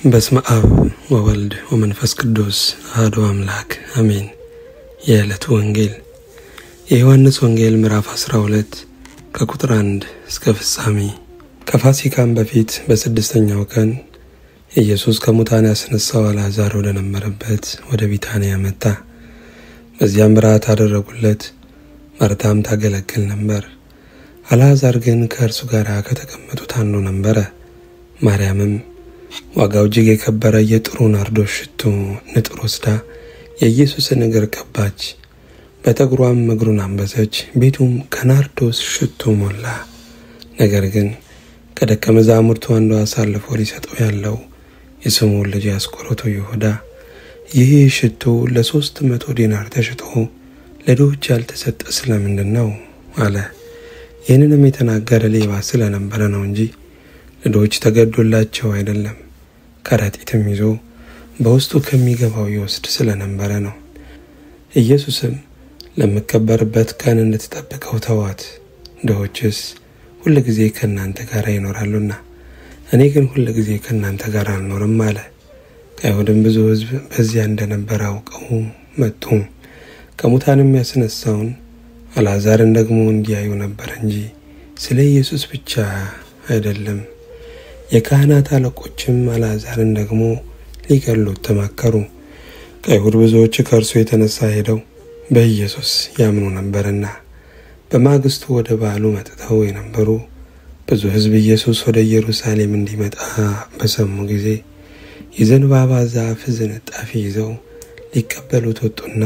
በስመ አብ ወወልድ ወመንፈስ ቅዱስ አሐዱ አምላክ አሜን። የዕለቱ ወንጌል የዮሐንስ ወንጌል ምዕራፍ 12 ከቁጥር 1 እስከ ፍጻሜ። ከፋሲካም በፊት በስድስተኛው ቀን ኢየሱስ ከሙታን ያስነሳው አልዓዛር ወደ ነበረበት ወደ ቢታንያ መጣ። በዚያም ራት አደረጉለት። ማርታም ታገለግል ነበር። አልዓዛር ግን ከእርሱ ጋር ከተቀመጡት አንዱ ነበረ። ማርያምም ዋጋው እጅግ የከበረ የጥሩ ናርዶስ ሽቱ ንጥር ወስዳ የኢየሱስን እግር ቀባች። በጠጉሯም እግሩን አንበሰች። ቤቱም ከናርዶስ ሽቱ ሞላ። ነገር ግን ከደቀ መዛሙርቱ አንዱ አሳልፎ ሊሰጠው ያለው የስምዖን ልጅ አስቆሮቱ ይሁዳ ይህ ሽቱ ለ300 ዲናር ተሽጦ ለድሆች ያልተሰጠ ስለምንድን ነው አለ። ይህንንም የተናገረ ሌባ ስለነበረ ነው እንጂ ለድሆች ተገዶላቸው አይደለም። ከረጢትም ይዞ በውስጡ ከሚገባው ይወስድ ስለነበረ ነው። ኢየሱስም ለምከበርበት ቀን እንድትጠብቀው ተዋት፣ ድሆችስ ሁል ጊዜ ከእናንተ ጋር ይኖራሉና እኔ ግን ሁል ጊዜ ከእናንተ ጋር አልኖርም አለ። ከአይሁድም ብዙ ሕዝብ በዚያ እንደነበረ አውቀው መጡ። ከሙታንም ያስነሳውን አልዓዛርን ደግሞ እንዲያዩ ነበር እንጂ ስለ ኢየሱስ ብቻ አይደለም። የካህናት አለቆችም አልዓዛርን ደግሞ ሊገሉት ተማከሩ። ከአይሁድ ብዙዎች ከእርሱ የተነሳ ሄደው በኢየሱስ ያምኑ ነበርና። በማግስቱ ወደ በዓሉ መጥተው የነበሩ ብዙ ሕዝብ ኢየሱስ ወደ ኢየሩሳሌም እንዲመጣ በሰሙ ጊዜ የዘንባባ ዛፍ ዝንጣፊ ይዘው ሊቀበሉት ወጡና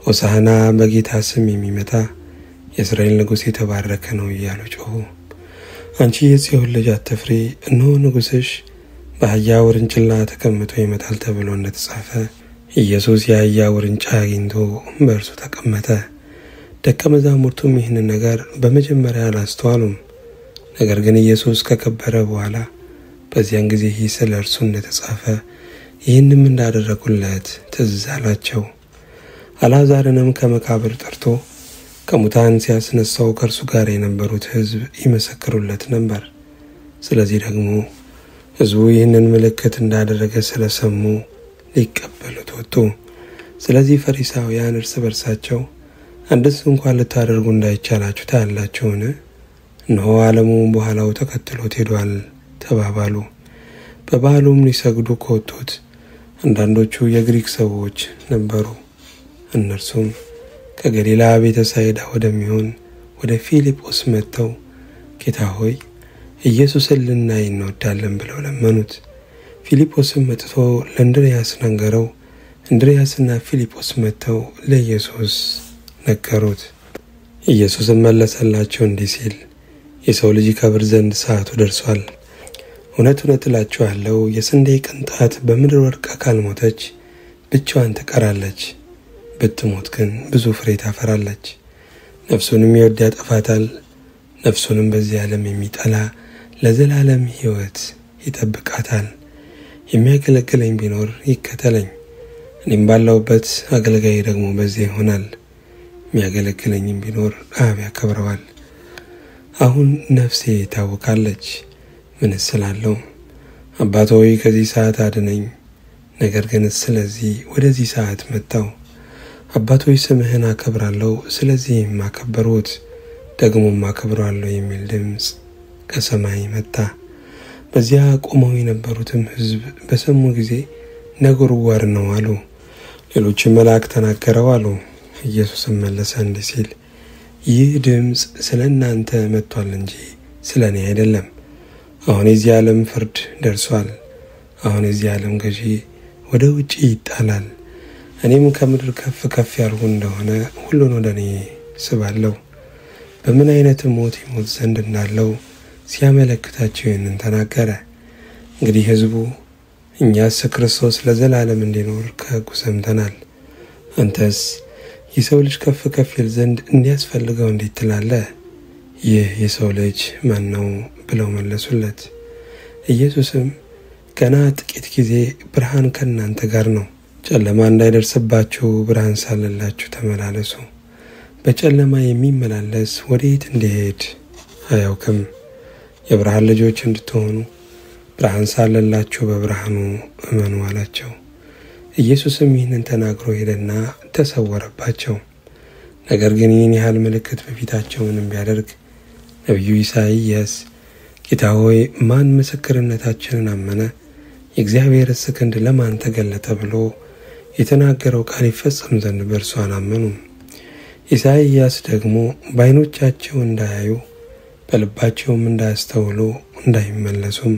ሆሳዕና በጌታ ስም የሚመጣ የእስራኤል ንጉሥ የተባረከ ነው እያሉ ጮኹ። አንቺ የጽዮን ልጅ አትፍሪ፣ እነሆ ንጉሥሽ በአህያ ውርንጭላ ተቀምጦ ይመጣል ተብሎ እንደተጻፈ ኢየሱስ የአህያ ውርንጫ አግኝቶ በእርሱ ተቀመጠ። ደቀ መዛሙርቱም ይህንን ነገር በመጀመሪያ አላስተዋሉም። ነገር ግን ኢየሱስ ከከበረ በኋላ በዚያን ጊዜ ይህ ስለ እርሱ እንደተጻፈ ይህንም እንዳደረጉለት ትዝ አላቸው። አልዓዛርንም ከመቃብር ጠርቶ ከሙታን ሲያስነሳው ከእርሱ ጋር የነበሩት ሕዝብ ይመሰክሩለት ነበር። ስለዚህ ደግሞ ሕዝቡ ይህንን ምልክት እንዳደረገ ስለሰሙ ሊቀበሉት ወጡ። ስለዚህ ፈሪሳውያን እርስ በርሳቸው አንድስ እንኳን ልታደርጉ እንዳይቻላችሁ ታያላችሁን? እነሆ ዓለሙ በኋላው ተከትሎት ሄዷል ተባባሉ። በበዓሉም ሊሰግዱ ከወጡት አንዳንዶቹ የግሪክ ሰዎች ነበሩ። እነርሱም ከገሊላ ቤተሳይዳ ወደሚሆን ወደ ፊልጶስ መጥተው ጌታ ሆይ ኢየሱስን ልናይ እንወዳለን ብለው ለመኑት። ፊልጶስም መጥቶ ለእንድርያስ ነገረው። እንድርያስና ፊልጶስ መጥተው ለኢየሱስ ነገሩት። ኢየሱስም መለሰላቸው እንዲህ ሲል የሰው ልጅ ይከብር ዘንድ ሰዓቱ ደርሷል። እውነት እውነት እላችኋለሁ የስንዴ ቅንጣት በምድር ወድቃ ካልሞተች ብቻዋን ትቀራለች፣ ብትሞት ግን ብዙ ፍሬ ታፈራለች። ነፍሱንም የሚወድ ያጠፋታል፣ ነፍሱንም በዚህ ዓለም የሚጠላ ለዘላለም ሕይወት ይጠብቃታል። የሚያገለግለኝ ቢኖር ይከተለኝ፣ እኔም ባለሁበት አገልጋዬ ደግሞ በዚያ ይሆናል። የሚያገለግለኝም ቢኖር አብ ያከብረዋል። አሁን ነፍሴ ታውካለች፣ ምንስ እላለሁ? አባት ሆይ ከዚህ ሰዓት አድነኝ። ነገር ግን ስለዚህ ወደዚህ ሰዓት መጣሁ። አባት ሆይ ስምህን አከብራለሁ፣ ስለዚህም አከበርሁት፣ ደግሞም አከብረዋለሁ የሚል ድምፅ ከሰማይ መጣ። በዚያ ቆመው የነበሩትም ሕዝብ በሰሙ ጊዜ ነጎድጓድ ነው አሉ። ሌሎችም መልአክ ተናገረው አሉ። ኢየሱስም መለሰ እንዲህ ሲል ይህ ድምፅ ስለ እናንተ መጥቷል እንጂ ስለ እኔ አይደለም። አሁን የዚህ ዓለም ፍርድ ደርሷል። አሁን የዚህ ዓለም ገዢ ወደ ውጪ ይጣላል። እኔም ከምድር ከፍ ከፍ ያልሁ እንደሆነ ሁሉን ወደ እኔ ስባለሁ። በምን አይነት ሞት ይሞት ዘንድ እንዳለው ሲያመለክታቸው ይህንን ተናገረ። እንግዲህ ሕዝቡ እኛስ ክርስቶስ ለዘላለም እንዲኖር ከሕጉ ሰምተናል፣ አንተስ የሰው ልጅ ከፍ ከፍ ይል ዘንድ እንዲያስፈልገው እንዴት ትላለህ? ይህ የሰው ልጅ ማን ነው ብለው መለሱለት። ኢየሱስም ገና ጥቂት ጊዜ ብርሃን ከእናንተ ጋር ነው፣ ጨለማ እንዳይደርስባችሁ ብርሃን ሳለላችሁ ተመላለሱ። በጨለማ የሚመላለስ ወዴት እንዲሄድ አያውቅም። የብርሃን ልጆች እንድትሆኑ ብርሃን ሳለላችሁ በብርሃኑ እመኑ አላቸው። ኢየሱስም ይህንን ተናግሮ ሄደና ተሰወረባቸው። ነገር ግን ይህን ያህል ምልክት በፊታቸው ምንም ቢያደርግ ነቢዩ ኢሳይያስ ጌታ ሆይ ማን ምስክርነታችንን አመነ? የእግዚአብሔርስ ክንድ ለማን ተገለጠ? ብሎ የተናገረው ቃል ይፈጸም ዘንድ በእርሱ አላመኑም። ኢሳይያስ ደግሞ በዓይኖቻቸው እንዳያዩ በልባቸውም እንዳያስተውሉ እንዳይመለሱም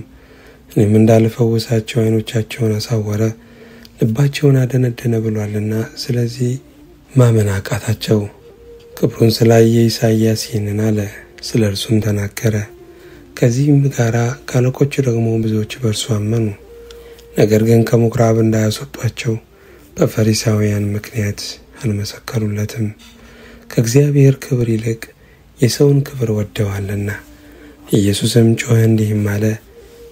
እኔም እንዳልፈውሳቸው ዓይኖቻቸውን አሳወረ ልባቸውን አደነደነ ብሏልና ስለዚህ ማመን አቃታቸው። ክብሩን ስላየ ኢሳይያስ ይህንን አለ፣ ስለ እርሱም ተናገረ። ከዚህም ጋር ካለቆቹ ደግሞ ብዙዎች በእርሱ አመኑ። ነገር ግን ከምኵራብ እንዳያስወጧቸው በፈሪሳውያን ምክንያት አልመሰከሩለትም። ከእግዚአብሔር ክብር ይልቅ የሰውን ክብር ወደዋልና። ኢየሱስም ጮኸ እንዲህም አለ፣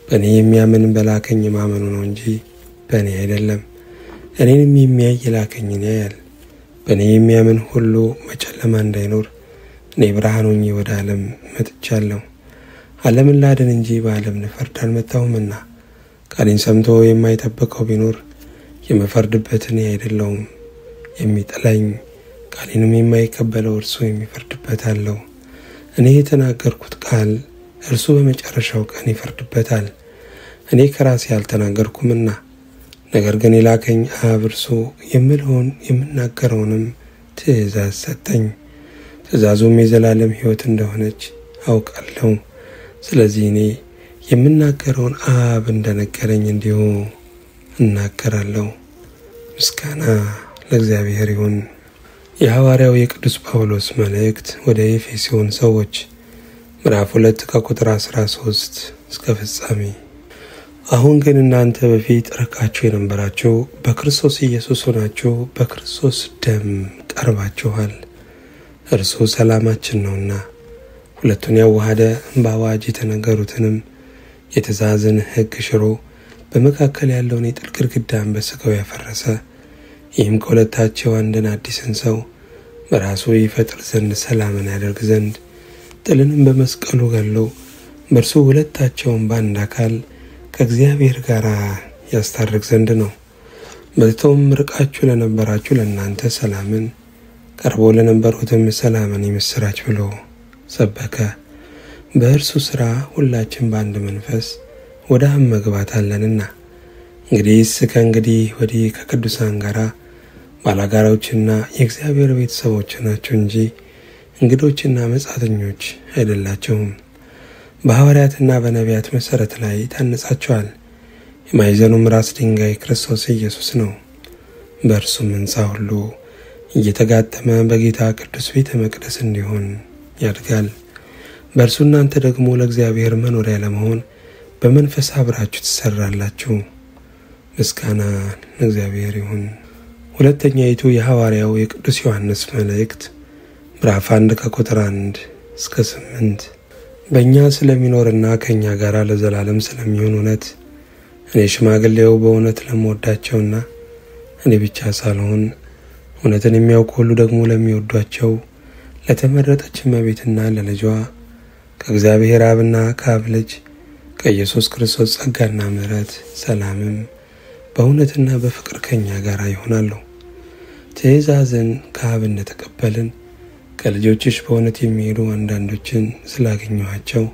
በእኔ የሚያምን በላከኝ ማመኑ ነው እንጂ በእኔ አይደለም። እኔንም የሚያይ የላከኝን ያያል። በእኔ የሚያምን ሁሉ በጨለማ እንዳይኖር እኔ ብርሃን ሆኜ ወደ ዓለም መጥቻለሁ። ዓለምን ላድን እንጂ በዓለም ልፈርድ አልመጣሁምና። ቃሌን ሰምቶ የማይጠብቀው ቢኖር የምፈርድበት እኔ አይደለሁም። የሚጠላኝ ቃሌንም የማይቀበለው እርሱ የሚፈርድበት አለው። እኔ የተናገርኩት ቃል እርሱ በመጨረሻው ቀን ይፈርድበታል። እኔ ከራሴ አልተናገርኩምና፣ ነገር ግን የላከኝ አብ እርሱ የምለውን የምናገረውንም ትእዛዝ ሰጠኝ። ትእዛዙም የዘላለም ሕይወት እንደሆነች አውቃለሁ። ስለዚህ እኔ የምናገረውን አብ እንደነገረኝ እንዲሁ እናገራለሁ። ምስጋና ለእግዚአብሔር ይሁን። የሐዋርያው የቅዱስ ጳውሎስ መልእክት ወደ ኤፌሶን ሰዎች ምዕራፍ 2 ከቁጥር 13 እስከ ፍጻሜ። አሁን ግን እናንተ በፊት ርቃችሁ የነበራችሁ በክርስቶስ ኢየሱስ ሆናችሁ በክርስቶስ ደም ቀርባችኋል። እርሱ ሰላማችን ነውና ሁለቱን ያዋሃደ በአዋጅ የተነገሩትንም የትእዛዝን ሕግ ሽሮ በመካከል ያለውን የጥል ግድግዳን በሥጋው ያፈረሰ፣ ይህም ከሁለታቸው አንድን አዲስን ሰው በራሱ ይፈጥር ዘንድ ሰላምን ያደርግ ዘንድ ጥልንም በመስቀሉ ገሎ በእርሱ ሁለታቸውን በአንድ አካል ከእግዚአብሔር ጋር ያስታርቅ ዘንድ ነው። በልተውም ርቃችሁ ለነበራችሁ ለእናንተ ሰላምን፣ ቀርቦ ለነበሩትም ሰላምን የምሥራች ብሎ ሰበከ። በእርሱ ሥራ ሁላችን በአንድ መንፈስ ወደ አብ መግባት አለንና። እንግዲህስ ከእንግዲህ ወዲህ ከቅዱሳን ጋር ባላጋራዎችና የእግዚአብሔር ቤተሰቦች ናችሁ እንጂ እንግዶችና መጻተኞች አይደላችሁም። በሐዋርያትና በነቢያት መሠረት ላይ ታነጻችኋል። የማዕዘኑም ራስ ድንጋይ ክርስቶስ ኢየሱስ ነው። በእርሱም ሕንፃ ሁሉ እየተጋጠመ በጌታ ቅዱስ ቤተ መቅደስ እንዲሆን ያድጋል። በእርሱ እናንተ ደግሞ ለእግዚአብሔር መኖሪያ ለመሆን በመንፈስ አብራችሁ ትሠራላችሁ። ምስጋና ለእግዚአብሔር ይሁን። ሁለተኛይቱ የሐዋርያው የቅዱስ ዮሐንስ መልእክት ምዕራፍ 1 ከቁጥር 1 እስከ 8። በእኛ ስለሚኖርና ከእኛ ጋር ለዘላለም ስለሚሆን እውነት እኔ ሽማግሌው በእውነት ለምወዳቸውና እኔ ብቻ ሳልሆን እውነትን የሚያውቁ ሁሉ ደግሞ ለሚወዷቸው ለተመረጠች እመቤትና ለልጇ ከእግዚአብሔር አብና ከአብ ልጅ ከኢየሱስ ክርስቶስ ጸጋና ምሕረት ሰላምም በእውነትና በፍቅር ከእኛ ጋር ይሆናሉ። ትእዛዝን ከአብ እንደተቀበልን ከልጆችሽ በእውነት የሚሄዱ አንዳንዶችን ስላገኘኋቸው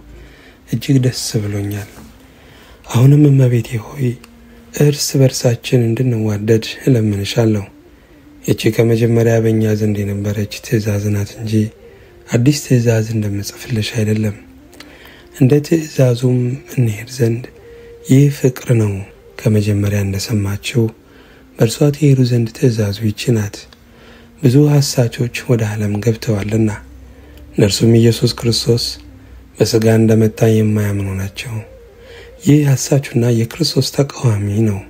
እጅግ ደስ ብሎኛል። አሁንም እመቤቴ ሆይ እርስ በርሳችን እንድንዋደድ እለምንሻለሁ። ይህች ከመጀመሪያ በእኛ ዘንድ የነበረች ትእዛዝ ናት እንጂ አዲስ ትእዛዝ እንደምጽፍልሽ አይደለም። እንደ ትእዛዙም እንሄድ ዘንድ ይህ ፍቅር ነው። ከመጀመሪያ እንደሰማችሁ በእርሷ ትሄዱ ዘንድ ትእዛዙ ይህች ናት። ብዙ ሐሳቾች ወደ ዓለም ገብተዋልና እነርሱም ኢየሱስ ክርስቶስ በሥጋ እንደመጣ የማያምኑ ናቸው። ይህ ሐሳቹና የክርስቶስ ተቃዋሚ ነው።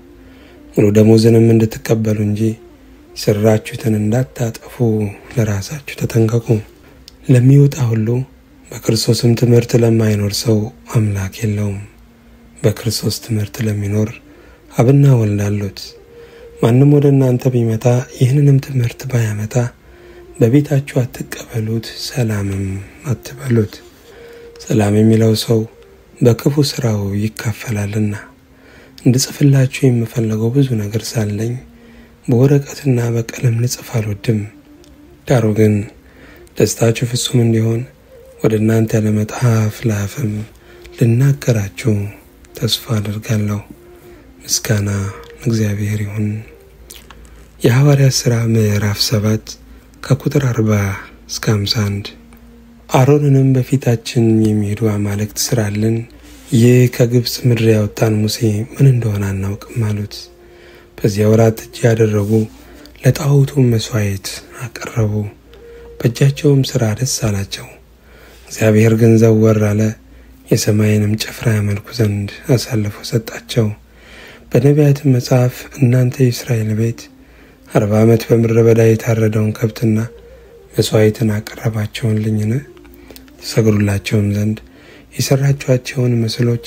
ሙሉ ደሞዝንም እንድትቀበሉ እንጂ የሠራችሁትን እንዳታጠፉ ለራሳችሁ ተጠንቀቁ። ለሚወጣ ሁሉ በክርስቶስም ትምህርት ለማይኖር ሰው አምላክ የለውም። በክርስቶስ ትምህርት ለሚኖር አብና ወልድ አሉት። ማንም ወደ እናንተ ቢመጣ ይህንንም ትምህርት ባያመጣ በቤታችሁ አትቀበሉት፣ ሰላምም አትበሉት። ሰላም የሚለው ሰው በክፉ ስራው ይካፈላልና። እንድጽፍላችሁ የምፈልገው ብዙ ነገር ሳለኝ በወረቀትና በቀለም ልጽፍ አልወድም። ዳሩ ግን ደስታችሁ ፍጹም እንዲሆን ወደ እናንተ ለመጣፍ ለአፍም ልናገራችሁ ተስፋ አደርጋለሁ። ምስጋና ለእግዚአብሔር ይሁን። የሐዋርያት ሥራ ምዕራፍ 7 ከቁጥር 40 እስከ 51። አሮንንም በፊታችን የሚሄዱ አማልክት ስራልን፣ ይህ ከግብፅ ምድር ያወጣን ሙሴ ምን እንደሆነ አናውቅም አሉት። በዚያ ወራት እጅ ያደረጉ ለጣዖቱም መስዋዕት አቀረቡ። በእጃቸውም ሥራ ደስ አላቸው። እግዚአብሔር ግን ዘወር አለ፣ የሰማይንም ጭፍራ ያመልኩ ዘንድ አሳልፎ ሰጣቸው። በነቢያትም መጽሐፍ እናንተ የእስራኤል ቤት 40 ዓመት በምድረ በዳ የታረደውን ከብትና መስዋዕትን አቀረባችሁልኝን? ትሰግዱላቸውም ዘንድ የሠራችኋቸውን ምስሎች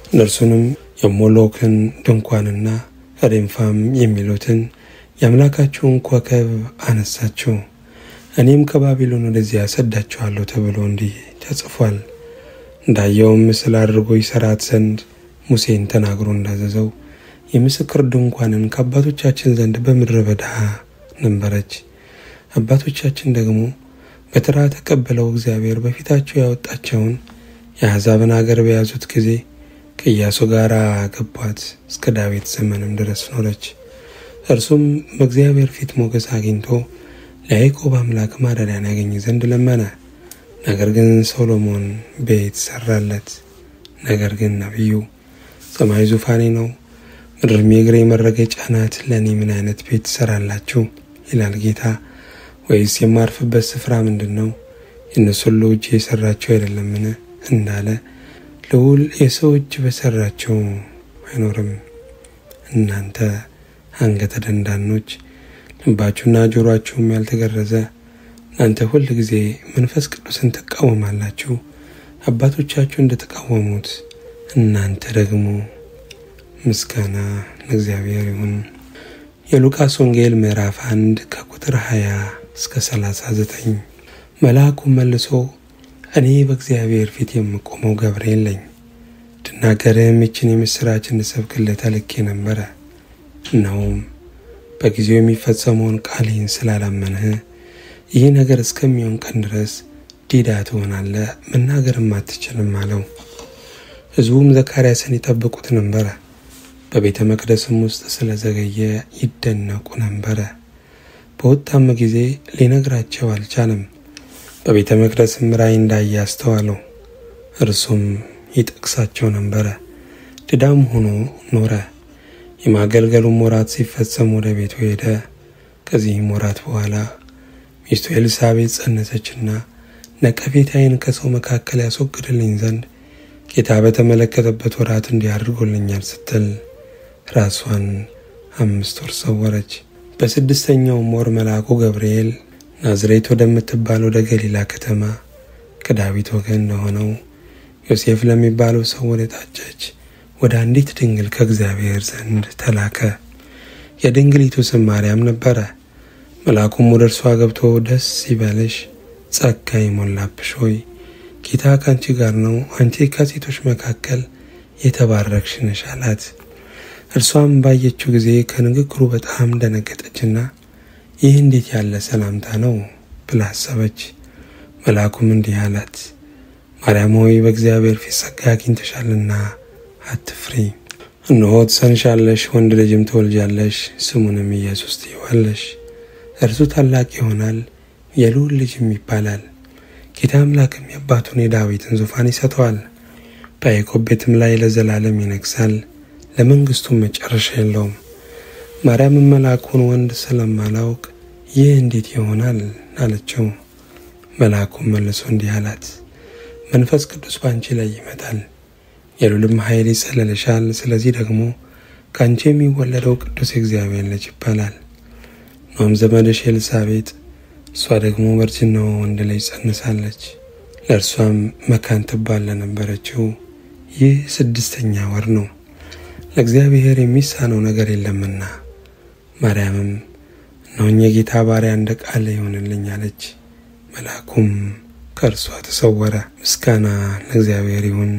እነርሱንም የሞሎክን ድንኳንና ሬምፋም የሚሉትን የአምላካችሁን ኮከብ አነሳችሁ። እኔም ከባቢሎን ወደዚያ ሰዳችኋለሁ ተብሎ እንዲህ ተጽፏል። እንዳየውም ምስል አድርጎ ይሠራት ዘንድ ሙሴን ተናግሮ እንዳዘዘው የምስክር ድንኳንን ከአባቶቻችን ዘንድ በምድረ በዳ ነበረች። አባቶቻችን ደግሞ በተራ ተቀበለው እግዚአብሔር በፊታቸው ያወጣቸውን የአሕዛብን አገር በያዙት ጊዜ ከኢያሱ ጋር ገቧት፣ እስከ ዳዊት ዘመንም ድረስ ኖረች። እርሱም በእግዚአብሔር ፊት ሞገስ አግኝቶ ለያዕቆብ አምላክ ማደሪያን ያገኝ ዘንድ ለመነ። ነገር ግን ሶሎሞን ቤት ሰራለት። ነገር ግን ነቢዩ ሰማይ ዙፋኔ ነው፣ ምድርም የእግሬ መረገጫ ናት፣ ለእኔ ምን አይነት ቤት ትሰራላችሁ ይላል ጌታ? ወይስ የማርፍበት ስፍራ ምንድን ነው? የእነሱ ሁሉ እጅ የሰራቸው አይደለምን እንዳለ ልዑል የሰው እጅ በሰራቸው አይኖርም። እናንተ አንገተ ደንዳኖች፣ ልባችሁና ጆሮአችሁም ያልተገረዘ እናንተ ሁል ጊዜ መንፈስ ቅዱስን ትቃወማላችሁ፣ አባቶቻችሁ እንደተቃወሙት እናንተ ደግሞ። ምስጋና ለእግዚአብሔር ይሁን። የሉቃስ ወንጌል ምዕራፍ 1 ከቁጥር 20 እስከ 39። መልአኩም መልሶ እኔ በእግዚአብሔር ፊት የምቆመው ገብርኤል ነኝ፣ እንድናገርህም ይህችን የምሥራች እንድሰብክልህ ተልኬ ነበረ። እነሆም በጊዜው የሚፈጸመውን ቃሌን ስላላመንህ ይህ ነገር እስከሚሆን ቀን ድረስ ዲዳ ትሆናለህ፣ መናገርም አትችልም አለው። ሕዝቡም ዘካርያስን ይጠብቁት ነበረ፣ በቤተ መቅደስም ውስጥ ስለዘገየ ይደነቁ ነበረ። በወጣም ጊዜ ሊነግራቸው አልቻለም። በቤተ መቅደስም ራእይ እንዳየ አስተዋለው። እርሱም ይጠቅሳቸው ነበረ። ድዳም ሆኖ ኖረ። የማገልገሉም ወራት ሲፈጸም ወደ ቤቱ ሄደ። ከዚህም ወራት በኋላ ሚስቱ ኤልሳቤጥ ጸነሰችና ነቀፌታዬን ከሰው መካከል ያስወግድልኝ ዘንድ ጌታ በተመለከተበት ወራት እንዲህ አድርጎልኛል ስትል ራሷን 5 ወር ሰወረች። በ6ኛውም ወር መልአኩ ገብርኤል ናዝሬት ወደምትባል ወደ ገሊላ ከተማ ከዳዊት ወገን ለሆነው ዮሴፍ ለሚባለው ሰው ወደ ታጨች ወደ አንዲት ድንግል ከእግዚአብሔር ዘንድ ተላከ። የድንግሊቱ ስም ማርያም ነበረ። መልአኩም ወደ እርሷ ገብቶ ደስ ይበልሽ፣ ጸጋ ይሞላብሽ ሆይ ጌታ ካንቺ ጋር ነው፣ አንቺ ከሴቶች መካከል የተባረክሽ ነሽ አላት። እርሷም ባየችው ጊዜ ከንግግሩ በጣም ደነገጠችና ይህ እንዴት ያለ ሰላምታ ነው ብላ አሰበች። መልአኩም እንዲህ አላት፣ ማርያም ሆይ በእግዚአብሔር ፊት ጸጋ አግኝተሻልና አትፍሪ። እነሆ ትጸንሻለሽ፣ ወንድ ልጅም ትወልጃለሽ፣ ስሙንም ኢየሱስ ትይዋለሽ። እርሱ ታላቅ ይሆናል፣ የልዑል ልጅም ይባላል። ጌታ አምላክም የአባቱን የዳዊትን ዙፋን ይሰጠዋል፣ በያዕቆብ ቤትም ላይ ለዘላለም ይነግሣል፣ ለመንግሥቱም መጨረሻ የለውም። ማርያምም መልአኩን ወንድ ስለማላውቅ ይህ እንዴት ይሆናል አለችው። መልአኩም መልሶ እንዲህ አላት፣ መንፈስ ቅዱስ ባንቺ ላይ ይመጣል፣ የልዑልም ኃይል ይጸልልሻል። ስለዚህ ደግሞ ካንቺ የሚወለደው ቅዱስ የእግዚአብሔር ልጅ ይባላል። ኖም ዘመድሽ ኤልሳቤጥ እሷ ደግሞ በእርጅናዋ ወንድ ልጅ ጸንሳለች። ለእርሷም መካን ትባል ለነበረችው ይህ 6ኛ ወር ነው፣ ለእግዚአብሔር የሚሳነው ነገር የለምና። ማርያምም እነሆኝ የጌታ ባሪያ እንደ ቃል ይሆንልኝ አለች። መልአኩም ከእርሷ ተሰወረ። ምስጋና ለእግዚአብሔር ይሁን።